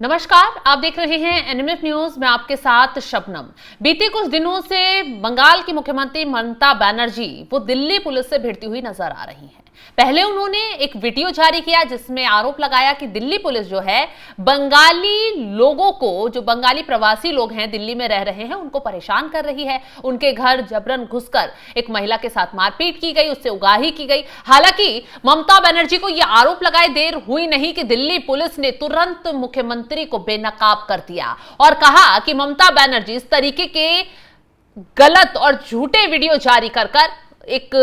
नमस्कार, आप देख रहे हैं एनएमएफ न्यूज में आपके साथ शबनम। बीते कुछ दिनों से बंगाल की मुख्यमंत्री ममता बनर्जी वो दिल्ली पुलिस से भिड़ती हुई नजर आ रही हैं। पहले उन्होंने एक वीडियो जारी किया जिसमें आरोप लगाया कि दिल्ली पुलिस जो है बंगाली लोगों को, जो बंगाली प्रवासी लोग हैं दिल्ली में रह रहे हैं, उनको परेशान कर रही है। उनके घर जबरन घुसकर एक महिला के साथ मारपीट की गई, उससे उगाही की गई। हालांकि ममता बनर्जी को यह आरोप लगाए देर हुई नहीं कि दिल्ली पुलिस ने तुरंत मुख्यमंत्री को बेनकाब कर दिया और कहा कि ममता बनर्जी इस तरीके के गलत और झूठे वीडियो जारी कर एक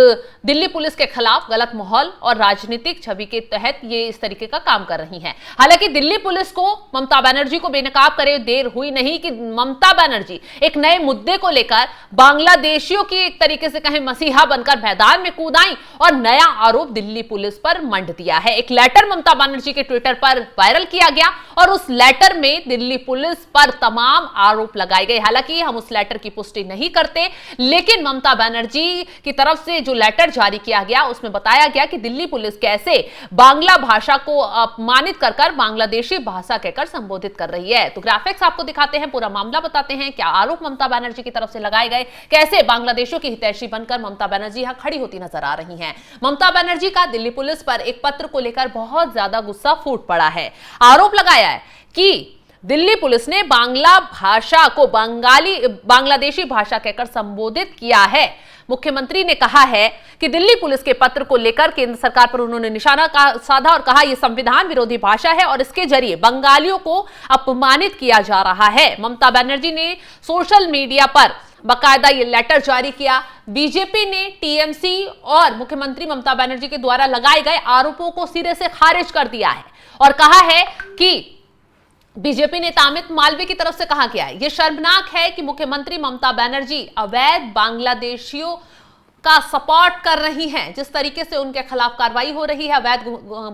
दिल्ली पुलिस के खिलाफ गलत माहौल और राजनीतिक छवि के तहत ये इस तरीके का काम कर रही हैं। हालांकि दिल्ली पुलिस को ममता बनर्जी को बेनकाब करे देर हुई नहीं कि ममता बनर्जी एक नए मुद्दे को लेकर बांग्लादेशियों की एक तरीके से कहें मसीहा बनकर मैदान में कूद आई और नया आरोप दिल्ली पुलिस पर मंड दिया है। एक लेटर ममता बनर्जी के ट्विटर पर वायरल किया गया और उस लेटर में दिल्ली पुलिस पर तमाम आरोप लगाए गए। हालांकि हम उस लेटर की पुष्टि नहीं करते, लेकिन ममता बनर्जी की तरफ से जो लेटर जारी किया गया उसमें बताया गया कि दिल्ली पुलिस कैसे बांग्ला भाषा को अपमानित कर बांग्लादेशी भाषा कहकर संबोधित कर रही है। तो ग्राफिक्स आपको दिखाते हैं, पूरा मामला बताते हैं, क्या आरोप ममता बनर्जी की तरफ से लगाए गए, कैसे बांग्लादेशियों की हितैषी बनकर ममता बनर्जी यहां खड़ी होती नजर आ रही हैं। ममता बनर्जी का दिल्ली पुलिस पर एक पत्र को लेकर बहुत ज्यादा गुस्सा फूट पड़ा है। आरोप लगाया है कि दिल्ली पुलिस ने बांग्ला भाषा को बांग्लादेशी भाषा कहकर संबोधित किया है। मुख्यमंत्री ने कहा है कि दिल्ली पुलिस के पत्र को लेकर केंद्र सरकार पर उन्होंने निशाना साधा और कहा यह संविधान विरोधी भाषा है और इसके जरिए बंगालियों को अपमानित किया जा रहा है। ममता बनर्जी ने सोशल मीडिया पर बाकायदा ये लेटर जारी किया। बीजेपी ने टीएमसी और मुख्यमंत्री ममता बनर्जी के द्वारा लगाए गए आरोपों को सिरे से खारिज कर दिया है और कहा है कि बीजेपी नेता अमित मालवीय की तरफ से कहा गया है, यह शर्मनाक है कि मुख्यमंत्री ममता बनर्जी अवैध बांग्लादेशियों का सपोर्ट कर रही हैं। जिस तरीके से उनके खिलाफ कार्रवाई हो रही है, अवैध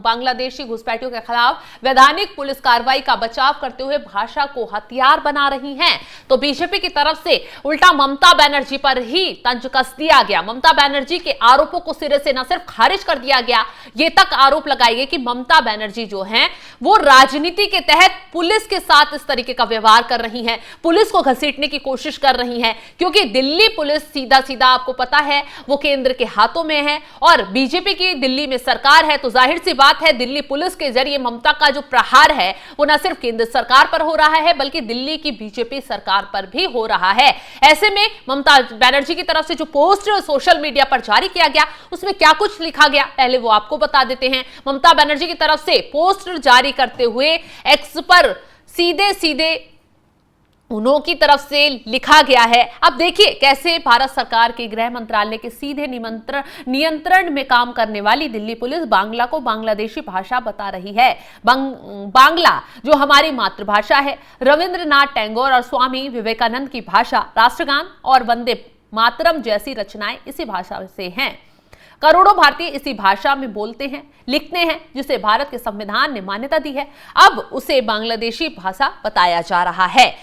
बांग्लादेशी घुसपैठियों के खिलाफ वैधानिक पुलिस कार्रवाई का बचाव करते हुए भाषा को हथियार बना रही हैं। तो बीजेपी की तरफ से उल्टा ममता बनर्जी पर ही तंज कस दिया गया। ममता बनर्जी के आरोपों को सिरे से न सिर्फ खारिज कर दिया गया, ये तक आरोप लगाए गए कि ममता बनर्जी जो है वो राजनीति के तहत पुलिस के साथ इस तरीके का व्यवहार कर रही है, पुलिस को घसीटने की कोशिश कर रही है, क्योंकि दिल्ली पुलिस सीधा सीधा आपको पता है वो केंद्र के हाथों में है और बीजेपी की दिल्ली में सरकार है। तो जाहिर सी बात है दिल्ली पुलिस के जरिए ममता का जो प्रहार है वो न सिर्फ केंद्र सरकार पर हो रहा है बल्कि दिल्ली की बीजेपी सरकार पर भी हो रहा है। ऐसे में ममता बनर्जी की तरफ से जो पोस्ट सोशल मीडिया पर जारी किया गया उसमें क्या कुछ लिखा गया पहले वो आपको बता देते हैं। ममता बनर्जी की तरफ से पोस्ट जारी करते हुए एक्स पर सीधे सीधे उन्हों की तरफ से लिखा गया है। अब देखिए कैसे भारत सरकार के गृह मंत्रालय के सीधे नियंत्रण में काम करने वाली दिल्ली पुलिस बांग्ला को बांग्लादेशी भाषा बता रही है। बांग्ला जो हमारी मातृभाषा है, रविंद्रनाथ टैगोर और स्वामी विवेकानंद की भाषा, राष्ट्रगान और वंदे मातरम जैसी रचनाएं इसी भाषा से हैं। करोड़ों भारतीय इसी भाषा में बोलते हैं, लिखते हैं, जिसे भारत के संविधान ने मान्यता दी है। अब उसे बांग्लादेशी भाषा बताया जा रहा है।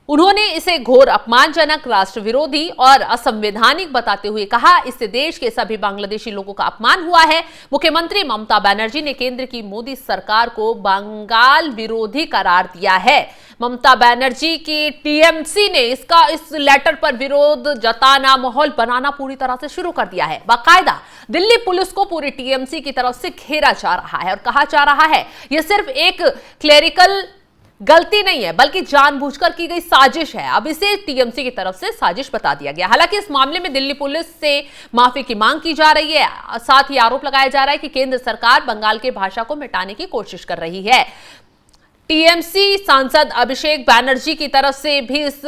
उन्होंने इसे घोर अपमानजनक, राष्ट्र विरोधी और असंवैधानिक बताते हुए कहा इससे देश के सभी बांग्लादेशी लोगों का अपमान हुआ है। मुख्यमंत्री ममता बनर्जी ने केंद्र की मोदी सरकार को बंगाल विरोधी करार दिया है। ममता बनर्जी की टीएमसी ने इस लेटर पर विरोध जताना, माहौल बनाना पूरी तरह से शुरू कर दिया है। बाकायदा दिल्ली पुलिस को पूरी टीएमसी की तरफ से घेरा जा रहा है और कहा जा रहा है यह सिर्फ एक क्लेरिकल गलती नहीं है बल्कि जानबूझकर की गई साजिश है। अब इसे टीएमसी की तरफ से साजिश बता दिया गया। हालांकि इस मामले में दिल्ली पुलिस से माफी की मांग की जा रही है, साथ ही आरोप लगाया जा रहा है कि केंद्र सरकार बंगाल की भाषा को मिटाने की कोशिश कर रही है। टीएमसी सांसद अभिषेक बैनर्जी की तरफ से भी इस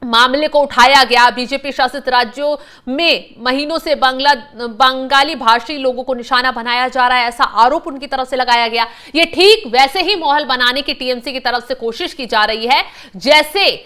मामले को उठाया गया। बीजेपी शासित राज्यों में महीनों से बंगाली भाषी लोगों को निशाना बनाया जा रहा है, ऐसा आरोप उनकी तरफ से लगाया गया। ये ठीक वैसे ही माहौल बनाने की टीएमसी की तरफ से कोशिश की जा रही है जैसे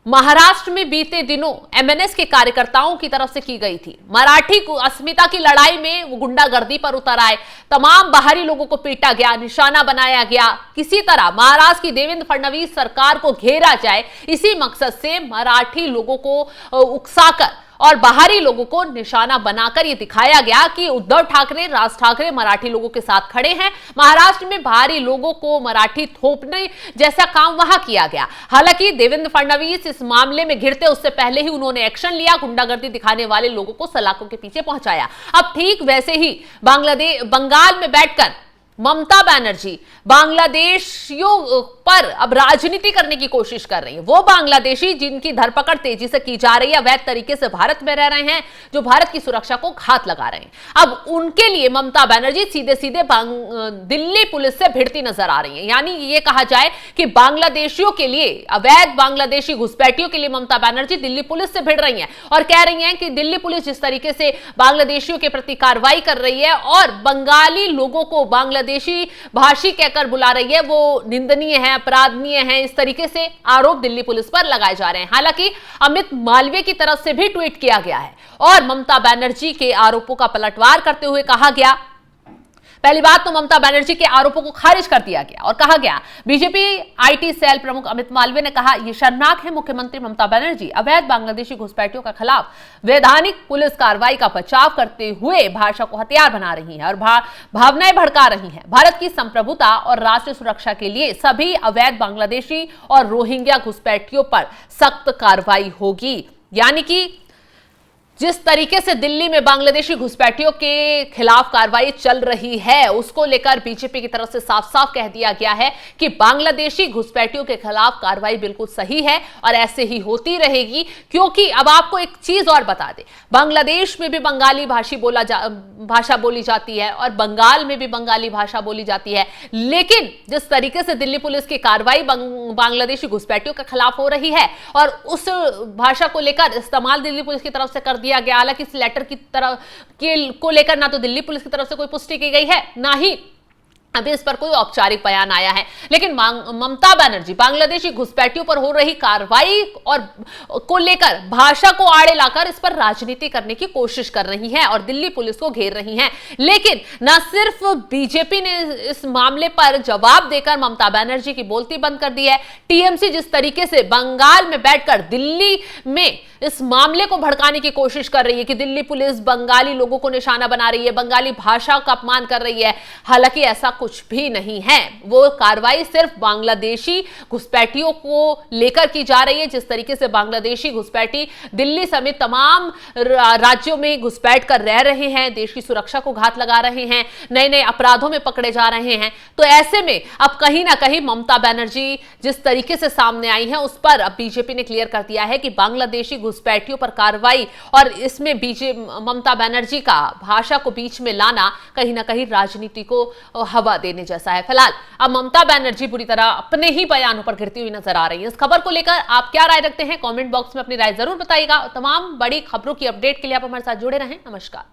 महाराष्ट्र में बीते दिनों एमएनएस के कार्यकर्ताओं की तरफ से की गई थी। मराठी को अस्मिता की लड़ाई में वो गुंडागर्दी पर उतर आए, तमाम बाहरी लोगों को पीटा गया, निशाना बनाया गया, किसी तरह महाराष्ट्र की देवेंद्र फडणवीस सरकार को घेरा जाए, इसी मकसद से मराठी लोगों को उकसाकर और बाहरी लोगों को निशाना बनाकर यह दिखाया गया कि उद्धव ठाकरे, राज ठाकरे मराठी लोगों के साथ खड़े हैं। महाराष्ट्र में बाहरी लोगों को मराठी थोपने जैसा काम वहां किया गया। हालांकि देवेंद्र फडणवीस इस मामले में घिरते उससे पहले ही उन्होंने एक्शन लिया, गुंडागर्दी दिखाने वाले लोगों को सलाखों के पीछे पहुंचाया। अब ठीक वैसे ही बंगाल में बैठकर ममता बनर्जी बांग्लादेशियों पर अब राजनीति करने की कोशिश कर रही है। वो बांग्लादेशी जिनकी धरपकड़ तेजी से की जा रही है, अवैध तरीके से भारत में रह रहे हैं, जो भारत की सुरक्षा को घात लगा रहे हैं, अब उनके लिए ममता बनर्जी सीधे सीधे दिल्ली पुलिस से भिड़ती नजर आ रही है। यानी ये कहा जाए कि बांग्लादेशियों के लिए, अवैध बांग्लादेशी घुसपैठियों के लिए ममता बनर्जी दिल्ली पुलिस से भिड़ रही है और कह रही है कि दिल्ली पुलिस जिस तरीके से बांग्लादेशियों के प्रति कार्रवाई कर रही है और बंगाली लोगों को बांग्लादेशी भाषी कहकर बुला रही है, वो निंदनीय है, अपराधनीय है। इस तरीके से आरोप दिल्ली पुलिस पर लगाए जा रहे हैं। हालांकि अमित मालवीय की तरफ से भी ट्वीट किया गया है और ममता बनर्जी के आरोपों का पलटवार करते हुए कहा गया, पहली बात तो ममता बनर्जी के आरोपों को खारिज कर दिया गया और कहा गया, बीजेपी आईटी सेल प्रमुख अमित मालवीय ने कहा, यह शर्मनाक है, मुख्यमंत्री ममता बनर्जी अवैध बांग्लादेशी घुसपैठियों के खिलाफ वैधानिक पुलिस कार्रवाई का बचाव करते हुए भाषा को हथियार बना रही हैं और भावनाएं भड़का रही हैं। भारत की संप्रभुता और राष्ट्रीय सुरक्षा के लिए सभी अवैध बांग्लादेशी और रोहिंग्या घुसपैठियों पर सख्त कार्रवाई होगी। यानी कि जिस तरीके से दिल्ली में बांग्लादेशी घुसपैठियों के खिलाफ कार्रवाई चल रही है, उसको लेकर बीजेपी की तरफ से साफ साफ कह दिया गया है कि बांग्लादेशी घुसपैठियों के खिलाफ कार्रवाई बिल्कुल सही है और ऐसे ही होती रहेगी। क्योंकि अब आपको एक चीज और बता दें, बांग्लादेश में भी बंगाली भाषा बोली जाती है और बंगाल में भी बंगाली भाषा बोली जाती है, लेकिन जिस तरीके से दिल्ली पुलिस की कार्रवाई बांग्लादेशी घुसपैठियों के खिलाफ हो रही है और उस भाषा को लेकर इस्तेमाल दिल्ली पुलिस की तरफ से कर दिया गया। हालांकि इस लेटर की तरफ को लेकर ना तो दिल्ली पुलिस की तरफ से कोई पुष्टि की गई है, ना ही अभी इस पर कोई औपचारिक बयान आया है, लेकिन ममता बनर्जी बांग्लादेशी घुसपैठियों पर हो रही कार्रवाई और को लेकर भाषा को आड़े लाकर इस पर राजनीति करने की कोशिश कर रही हैं और दिल्ली पुलिस को घेर रही हैं। लेकिन न सिर्फ बीजेपी ने इस मामले पर जवाब देकर ममता बनर्जी की बोलती बंद कर दी है, टीएमसी जिस तरीके से बंगाल में बैठकर दिल्ली में इस मामले को भड़काने की कोशिश कर रही है कि दिल्ली पुलिस बंगाली लोगों को निशाना बना रही है, बंगाली भाषा का अपमान कर रही है, हालांकि ऐसा कुछ भी नहीं है। वो कार्रवाई सिर्फ बांग्लादेशी घुसपैठियों को लेकर की जा रही है। जिस तरीके से बांग्लादेशी घुसपैठी दिल्ली समेत तमाम राज्यों में घुसपैठ कर रह रहे हैं, देश की सुरक्षा को घात लगा रहे हैं, नए नए अपराधों में पकड़े जा रहे हैं, तो ऐसे में अब कहीं ना कहीं ममता बनर्जी जिस तरीके से सामने आई है उस पर अब बीजेपी ने क्लियर कर दिया है कि बांग्लादेशी घुसपैठियों पर कार्रवाई और इसमें ममता बनर्जी का भाषा को बीच में लाना कहीं ना कहीं राजनीति को हवा देने जैसा है। फिलहाल अब ममता बनर्जी बुरी तरह अपने ही बयानों पर घिरती हुई नजर आ रही है। इस खबर को लेकर आप क्या राय रखते हैं, कमेंट बॉक्स में अपनी राय जरूर बताइएगा। तमाम बड़ी खबरों की अपडेट के लिए आप हमारे साथ जुड़े रहें। नमस्कार।